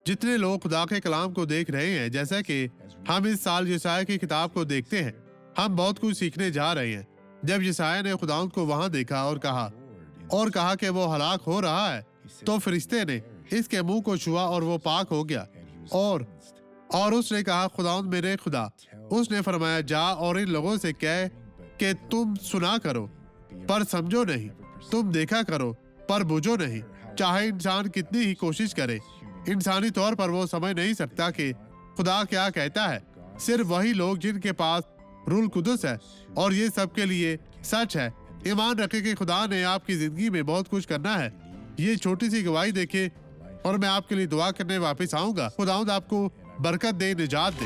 جتنے لوگ خدا کے کلام کو دیکھ رہے ہیں، جیسا کہ ہم اس سال یسایہ کی کتاب کو دیکھتے ہیں، ہم بہت کچھ سیکھنے جا رہے ہیں۔ جب یسایہ نے خداوند کو وہاں دیکھا اور کہا کہ وہ ہلاک ہو رہا ہے، تو فرشتے نے اس کے منہ کو چھوا اور وہ پاک ہو گیا۔ اور اس نے کہا، خداوند میرے خدا۔ اس نے فرمایا، جا اور ان لوگوں سے کہہ کہ تم سنا کرو پر سمجھو نہیں، تم دیکھا کرو پر بوجھو نہیں۔ چاہے انسان کتنی ہی کوشش کرے، انسانی طور پر وہ سمجھ نہیں سکتا کہ خدا کیا کہتا ہے۔ صرف وہی لوگ جن کے پاس روح القدس ہے اور یہ سب کے لیے سچ ہے، ایمان رکھے کہ خدا نے آپ کی زندگی میں بہت کچھ کرنا ہے۔ یہ چھوٹی سی گواہی دیکھے اور میں آپ کے لیے دعا کرنے واپس آؤں گا۔ خداوند آپ کو برکت دے، نجات دے۔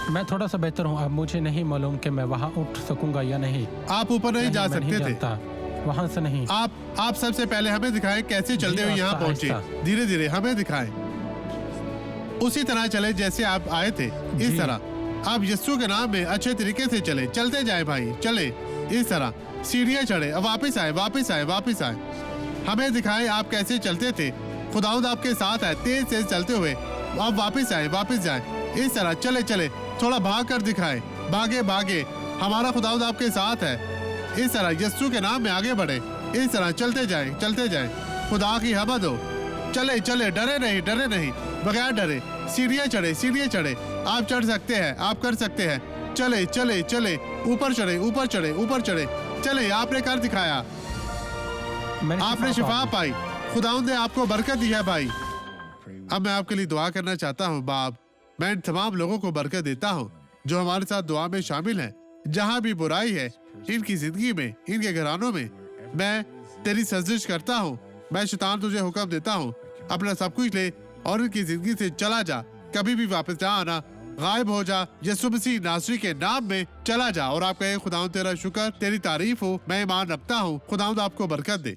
میں تھوڑا سا بہتر ہوں، اب مجھے نہیں معلوم کہ میں وہاں اٹھ سکوں گا یا نہیں۔ آپ اوپر نہیں جا میں سکتے تھے، جانتا، وہاں سے نہیں۔ آپ سب سے پہلے ہمیں دکھائیں کیسے چلتے ہوئے یہاں پہنچے۔ دھیرے دھیرے ہمیں دکھائیں، اسی طرح چلے جیسے آپ آئے تھے، اس طرح۔ آپ یسوع کے نام میں اچھے طریقے سے چلے، چلتے جائیں بھائی، چلے اس طرح، سیڑھیاں چڑھے، اب واپس آئے، واپس آئے، واپس آئے۔ ہمیں دکھائیں آپ کیسے چلتے تھے۔ خداوند آپ کے ساتھ ہے، تیز تیز چلتے ہوئے۔ اب واپس آئے، واپس جائیں، اس طرح چلے چلے، تھوڑا بھاگ کر دکھائے، بھاگے بھاگے، ہمارا خداوند آپ کے ساتھ ہے۔ اس طرح یسوع کے نام میں آگے بڑھے، اس طرح چلتے جائیں، چلتے جائیں۔ خدا کی حمد ہو، چلے چلے، ڈرے نہیں، ڈرے نہیں، بغیر ڈرے، سیڑھیاں چڑھے، سیڑھیاں چڑھے، آپ چڑھ سکتے ہیں، آپ کر سکتے ہیں۔ چلے چلے چلے، اوپر چڑھے، اوپر چڑھے، اوپر چڑھے، چلے، آپ نے کر دکھایا، آپ نے شفا پائی، خداوند نے آپ کو برکت دی ہے بھائی۔ اب میں آپ کے لیے دعا کرنا چاہتا ہوں۔ باپ، میں ان تمام لوگوں کو برکت دیتا ہوں جو ہمارے ساتھ دعا میں شامل ہیں۔ جہاں بھی برائی ہے ان کی زندگی میں، ان کے گھرانوں میں، میں تیری سرزش کرتا ہوں۔ میں شیطان تجھے حکم دیتا ہوں، اپنا سب کچھ لے اور ان کی زندگی سے چلا جا، کبھی بھی واپس نہ آنا، غائب ہو جا، یسوع مسیح ناصری کے نام میں چلا جا۔ اور آپ کہیں، خداوند تیرا شکر، تیری تعریف ہو، میں ایمان رکھتا ہوں، خداوند آپ کو برکت دے۔